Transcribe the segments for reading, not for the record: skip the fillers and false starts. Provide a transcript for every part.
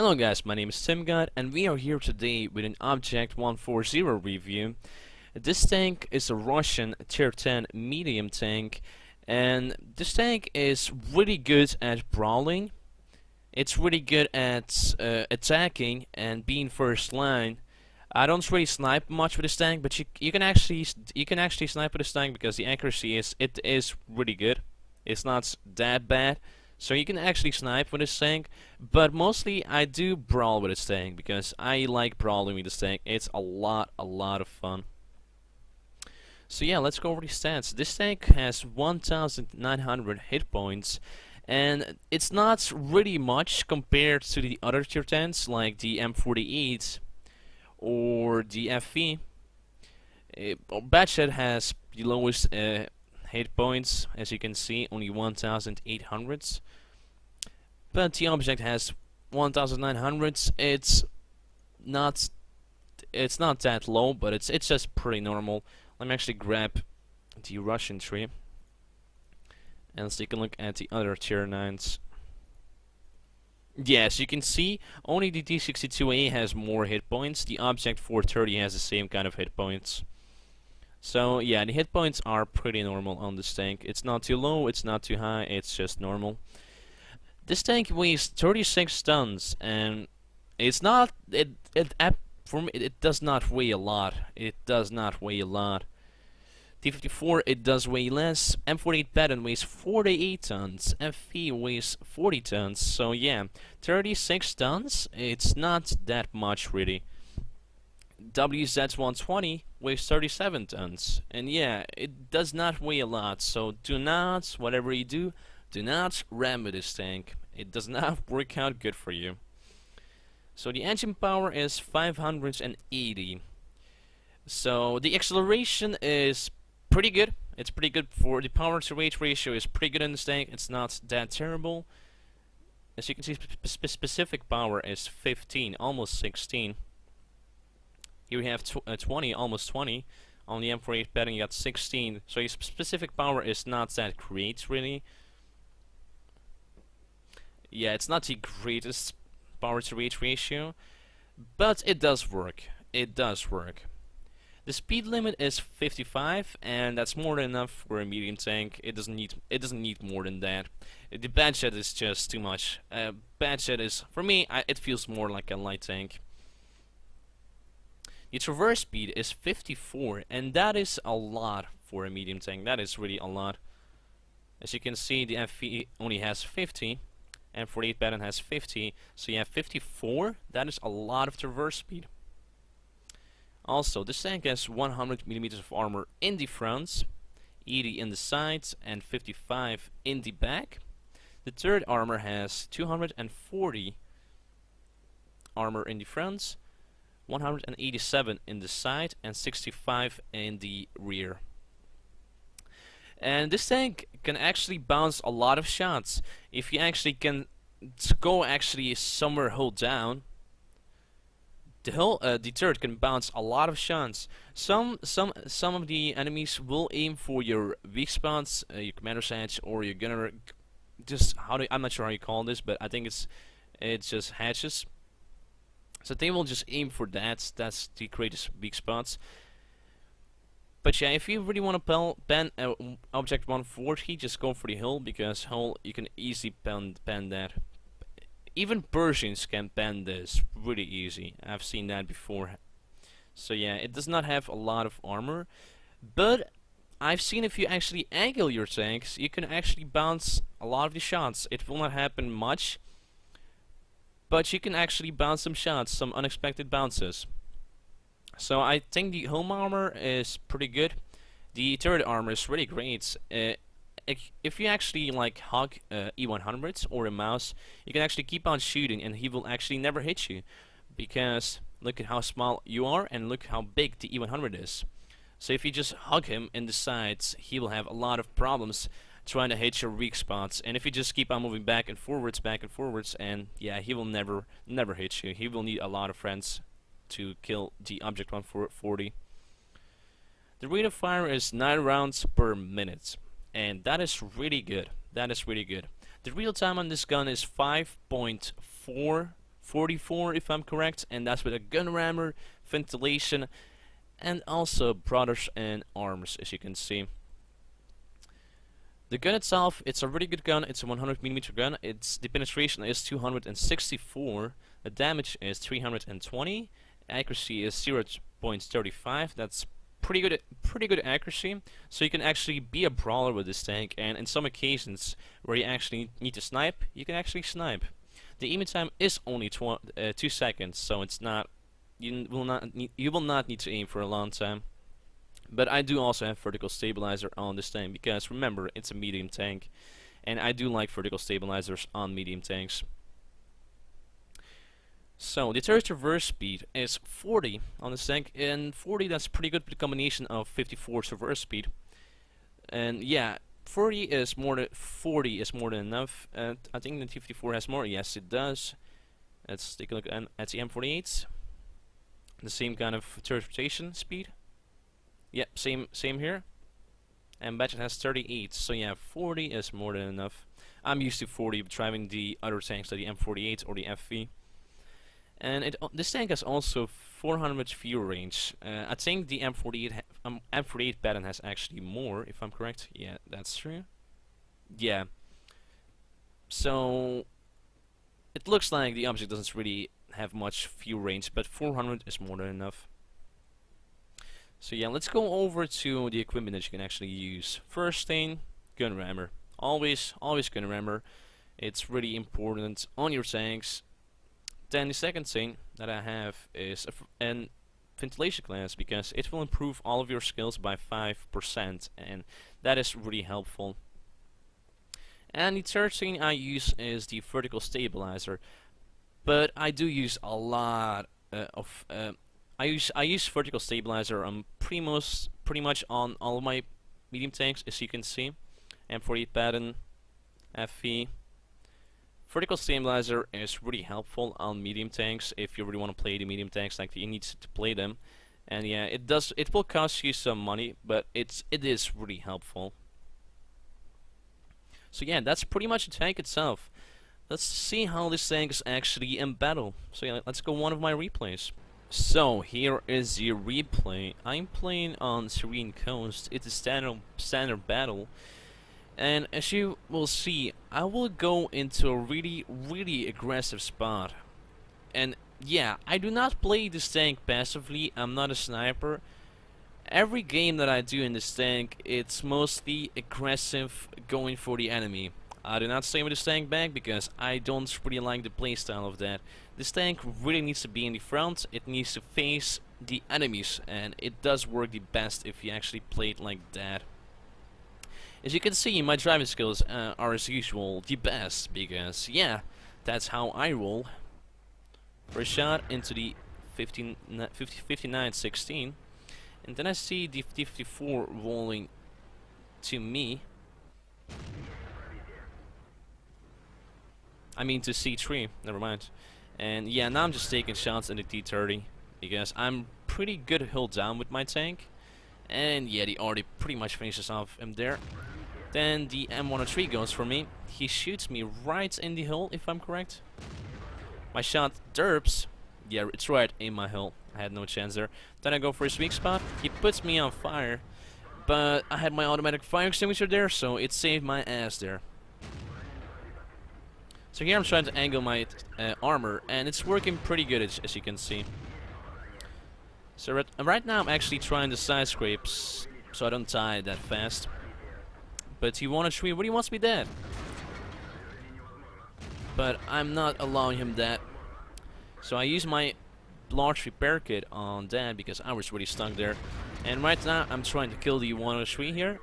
Hello guys, my name is TimGod and we are here today with an Object 140 review. This tank is a Russian tier 10 medium tank, and this tank is really good at brawling. It's really good at attacking and being first line. I don't really snipe much with this tank, but you can actually snipe with this tank because the accuracy is really good. It's not that bad. So you can actually snipe with this tank, but mostly I do brawl with this tank because I like brawling with this tank. It's a lot of fun. So yeah, let's go over the stats. This tank has 1,900 hit points, and it's not really much compared to the other tier 10s like the M48 or the FV. Batchet has the lowest hit points, as you can see, only 1,800. But the object has 1,900. It's not that low, but it's just pretty normal. Let me actually grab the Russian tree and let's take a look at the other tier 9s. Yes, you can see only the D62A has more hit points. The Object 430 has the same kind of hit points. So yeah, the hit points are pretty normal on this tank. It's not too low, it's not too high, it's just normal. This tank weighs 36 tons, and it's not for me it does not weigh a lot. It does not weigh a lot. T54 it does weigh less. M48 Patton weighs 48 tons. FV weighs 40 tons. So yeah, 36 tons. It's not that much really. WZ120 weighs 37 tons, and yeah, it does not weigh a lot, so do not, whatever you do not ram with this tank. It does not work out good for you. So the engine power is 580. So the acceleration is pretty good. It's pretty good for the power to weight ratio is pretty good in this tank. It's not that terrible. As you can see, specific power is 15, almost 16. Here we have 20, almost 20. On the M48 Patton you got 16. So your specific power is not that great, really. Yeah, it's not the greatest power to weight ratio, but it does work. It does work. The speed limit is 55, and that's more than enough for a medium tank. It doesn't need more than that. The Batchet is just too much. Batchet is, for me, it feels more like a light tank. The traverse speed is 54, and that is a lot for a medium tank. That is really a lot. As you can see, the FV only has 50, and 48 Patton has 50, so you have 54. That is a lot of traverse speed. Also, this tank has 100 millimeters of armor in the front, 80 in the sides, and 55 in the back. The third armor has 240 armor in the front, 187 in the side, and 65 in the rear. And this tank can actually bounce a lot of shots. If you actually can go somewhere hold down, the turret can bounce a lot of shots. Some of the enemies will aim for your weak spots, your commander's hatch, or your gunner. I'm not sure how you call this, but I think it's just hatches. So they will just aim for that. That's the greatest weak spots. But yeah, if you really want to ban Object 140, just go for the hull, because hull you can easily ban that. Even Persians can ban this really easy. I've seen that before. So yeah, it does not have a lot of armor, but I've seen if you actually angle your tanks, you can actually bounce a lot of the shots. It will not happen much, but you can actually bounce some shots, some unexpected bounces. So I think the home armor is pretty good. The turret armor is really great. If you actually like hug E100s or a mouse, you can actually keep on shooting and he will actually never hit you, because look at how small you are and look how big the E100 is. So if you just hug him in the sides, he will have a lot of problems trying to hit your weak spots. And if you just keep on moving back and forwards, and yeah, he will never hit you. He will need a lot of friends to kill the Object 140. The rate of fire is 9 rounds per minute, and that is really good. The real time on this gun is 5.4 44 if I'm correct, and that's with a gun rammer, ventilation, and also brothers and arms, as you can see. The gun itself, it's a really good gun. It's a 100mm gun. The penetration is 264. The damage is 320. Accuracy is 0.35. That's pretty good accuracy. So you can actually be a brawler with this tank, and in some occasions where you actually need to snipe, you can actually snipe. The aiming time is only 2 seconds, so it's not you will not need to aim for a long time. But I do also have vertical stabilizer on this tank because remember, it's a medium tank, and I do like vertical stabilizers on medium tanks. So the turret traverse speed is 40 on this tank, and 40, that's pretty good with the combination of 54 traverse speed. And yeah, 40 is more than enough. I think the 54 has more. Yes, it does. Let's take a look at the M48. The same kind of turret rotation speed. Yep, same here. And Badget has 38, so yeah, 40 is more than enough. I'm used to 40 driving the other tanks like the M48 or the FV. And this tank has also 400 view range. I think the M48 pattern has actually more, if I'm correct. Yeah, that's true. Yeah. So it looks like the object doesn't really have much view range, but 400 is more than enough. So yeah, let's go over to the equipment that you can actually use. First thing, gun rammer. Always gun rammer. It's really important on your tanks. Then the second thing that I have is a ventilation glass, because it will improve all of your skills by 5%, and that is really helpful. And the third thing I use is the vertical stabilizer, but I do use a lot of I use vertical stabilizer on pretty much on all of my medium tanks, as you can see. M48 pattern, FV. Vertical stabilizer is really helpful on medium tanks if you really want to play the medium tanks like you need to play them. And yeah, it will cost you some money, but it is really helpful. So yeah, that's pretty much the tank itself. Let's see how this tank is actually in battle. So yeah, let's go one of my replays. So here is the replay. I'm playing on Serene Coast. It's a standard battle, and as you will see, I will go into a really aggressive spot. And yeah, I do not play this tank passively. I'm not a sniper. Every game that I do in this tank, it's mostly aggressive, going for the enemy. I do not stay with this tank back because I don't really like the playstyle of that. This tank really needs to be in the front. It needs to face the enemies, and it does work the best if you actually play it like that. As you can see, my driving skills are as usual the best, because yeah, that's how I roll. First shot into the 59-16, and then I see the 54 rolling to me. I mean to C3, never mind. And yeah, now I'm just taking shots in the T30 because I'm pretty good hull down with my tank. And yeah, the RD pretty much finishes off him there. Then the M103 goes for me. He shoots me right in the hull, if I'm correct. My shot derps. Yeah, it's right in my hull. I had no chance there. Then I go for his weak spot. He puts me on fire. But I had my automatic fire extinguisher there, so it saved my ass there. So here I'm trying to angle my armor, and it's working pretty good, as you can see. So right now I'm actually trying the side scrapes, so I don't die that fast. But T103 really wants me dead. But I'm not allowing him that. So I use my large repair kit on that because I was really stuck there. And right now I'm trying to kill the 103 here.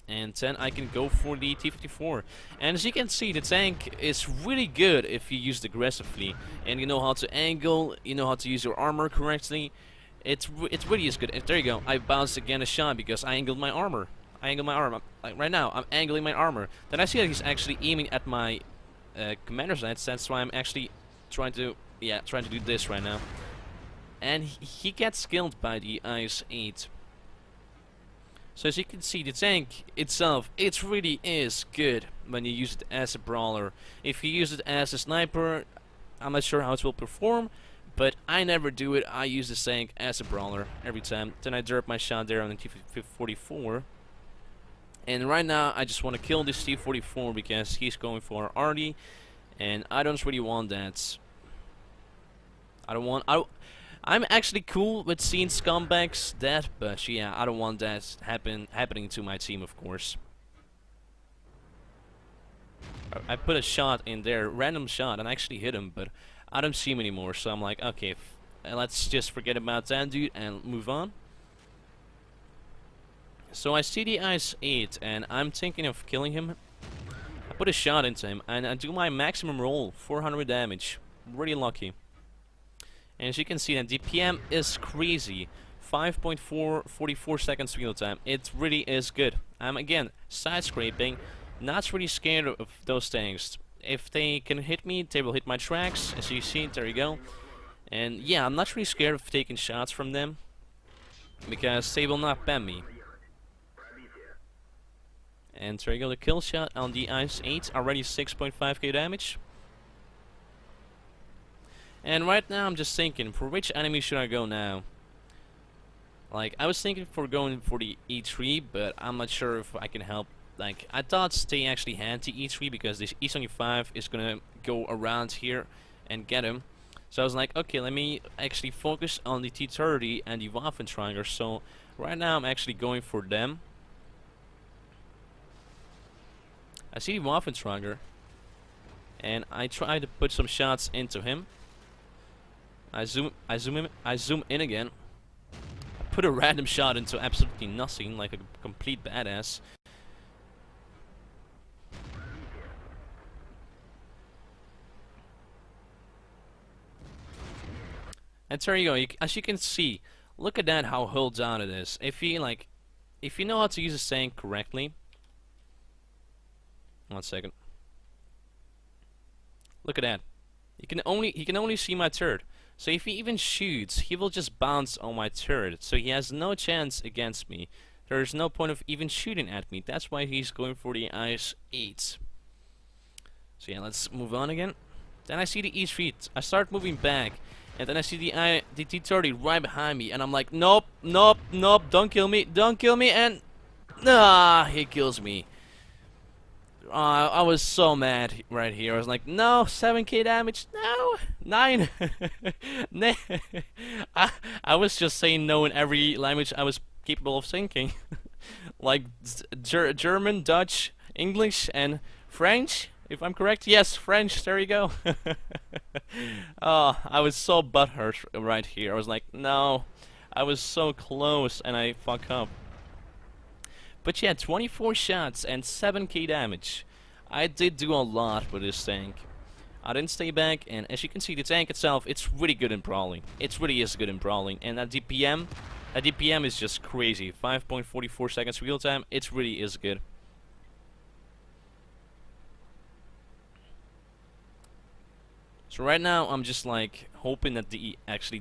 And then I can go for the T54. And as you can see, the tank is really good if you use it aggressively. And you know how to angle, you know how to use your armor correctly. It really is good. And there you go. I bounced again a shot because I angled my armor. Like right now, I'm angling my armor. Then I see that he's actually aiming at my commander sights. That's why I'm actually trying to do this right now. And he gets killed by the IS-8. So as you can see, the tank itself, it really is good when you use it as a brawler. If you use it as a sniper, I'm not sure how it will perform, but I never do it. I use the tank as a brawler every time. Then I derp my shot there on the T-44. And right now, I just want to kill this T-44 because he's going for Artie, and I don't really want that. I'm actually cool with seeing scumbags dead, but yeah, I don't want that happening to my team, of course. I put a shot in there, random shot, and I actually hit him, but I don't see him anymore, so I'm like, okay, let's just forget about that dude and move on. So I see the Ice 8, and I'm thinking of killing him. I put a shot into him, and I do my maximum roll, 400 damage. Really lucky. And as you can see, that DPM is crazy. 5.44 seconds real time. It really is good. I'm again side scraping, not really scared of those tanks. If they can hit me, they will hit my tracks. As you see, there you go. And yeah, I'm not really scared of taking shots from them, because they will not ban me. And there you go, the kill shot on the Ice 8, already 6.5k damage. And right now I'm just thinking, for which enemy should I go now? Like, I was thinking for going for the E3, but I'm not sure if I can help. Like, I thought they actually had the E3 because this E75 is gonna go around here and get him. So I was like, okay, let me actually focus on the T30 and the Waffentrager. So right now I'm actually going for them. I see the Waffentrager, and I try to put some shots into him. I zoom in again. I put a random shot into absolutely nothing, like a complete badass. And there you go. As you can see, look at that, how hull down it is. If you know how to use a tank correctly. 1 second. Look at that. He can only see my turret. So if he even shoots, he will just bounce on my turret. So he has no chance against me. There's no point of even shooting at me. That's why he's going for the Ice 8. So yeah, let's move on again. Then I see the E3. I start moving back, and then I see the T30 right behind me, and I'm like, nope, nope, nope, don't kill me, and he kills me. I was so mad right here. I was like, no, 7k damage, no, 9. I was just saying no in every language I was capable of thinking. Like German, Dutch, English, and French, if I'm correct. Yes, French, there you go. Oh, I was so butthurt right here. I was like, no, I was so close and I fuck up. But yeah, 24 shots and 7k damage. I did do a lot with this tank. I didn't stay back, and as you can see, the tank itself, it's really good in brawling. It really is good in brawling, and that DPM is just crazy. 5.44 seconds real time, it really is good. So right now, I'm just like hoping that the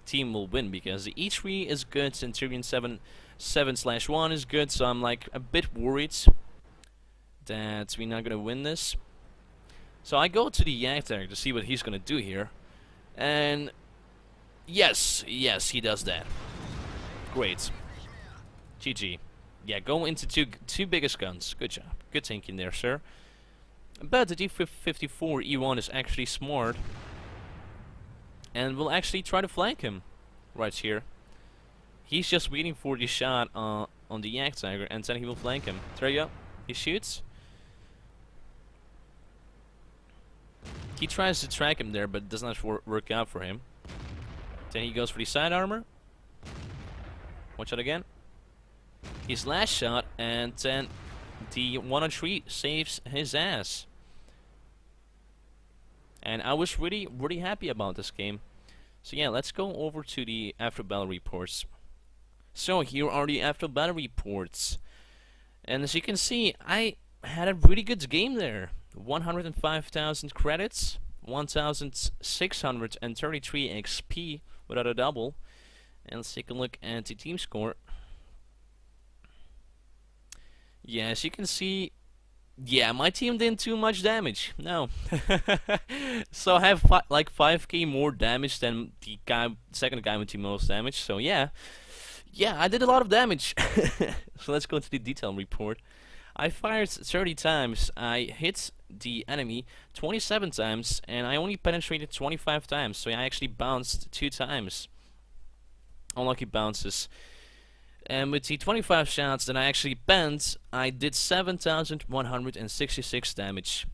team will win, because the E3 is good, Centurion 7/1 is good, so I'm like a bit worried that we're not gonna win this. So I go to the Jagdtag to see what he's gonna do here, and yes, he does that. Great. GG. Yeah, go into two biggest guns. Good job. Good thinking there, sir. But the D54 E1 is actually smart, and will actually try to flank him right here. He's just waiting for the shot on the Jagdtiger, and then he will flank him. There you go. He shoots. He tries to track him there, but it does not work out for him. Then he goes for the side armor. Watch out again. His last shot, and then the 103 saves his ass. And I was really happy about this game. So yeah, let's go over to the after battle reports. So here are the after battle reports. And as you can see, I had a really good game there. 105,000 credits, 1,633 XP without a double. And let's take a look at the team score. Yeah, as you can see, Yeah, my team didn't do much damage. No. So I have like 5k more damage than the guy, second guy with the most damage. So yeah, yeah, I did a lot of damage. So let's go into the detail report. I fired 30 times. I hit the enemy 27 times, and I only penetrated 25 times. So I actually bounced 2 times. Unlucky bounces. And with the 25 shots that I actually bent, I did 7,166 damage.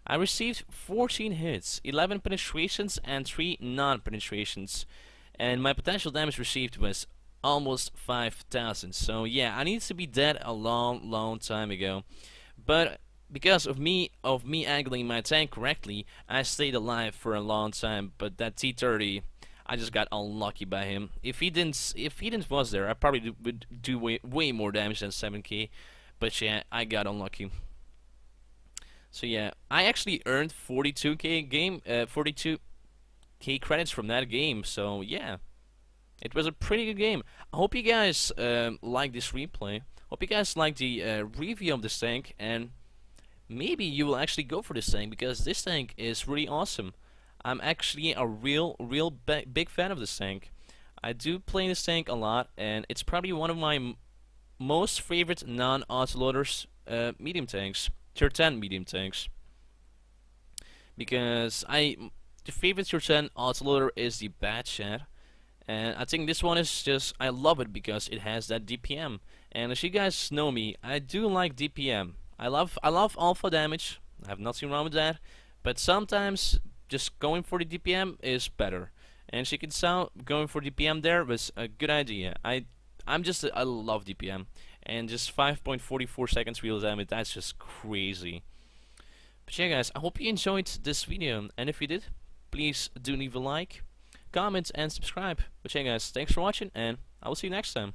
I received 14 hits, 11 penetrations, and 3 non-penetrations. And my potential damage received was almost 5,000. So yeah, I needed to be dead a long time ago. But because of me angling my tank correctly, I stayed alive for a long time. But that T-30, I just got unlucky by him. If he didn't was there, I probably would do way more damage than 7k. But yeah, I got unlucky. So yeah, I actually earned 42k credits from that game. So yeah, it was a pretty good game. I hope you guys like this replay. Hope you guys like the review of this tank, and maybe you will actually go for this tank because this tank is really awesome. I'm actually a real big fan of this tank. I do play this tank a lot, and it's probably one of my most favorite non-autoloaders medium tanks, tier 10 medium tanks. Because the favorite tier 10 autoloader is the Bad Chat. And I think this one is just, I love it because it has that DPM. And as you guys know me, I do like DPM. I love alpha damage. I have nothing wrong with that. But sometimes just going for the DPM is better. And as you can tell, going for DPM there was a good idea. I love DPM. And just 5.44 seconds real damage, that's just crazy. But yeah guys, I hope you enjoyed this video. And if you did, please do leave a like, comment, and subscribe. But yeah guys, thanks for watching, and I will see you next time.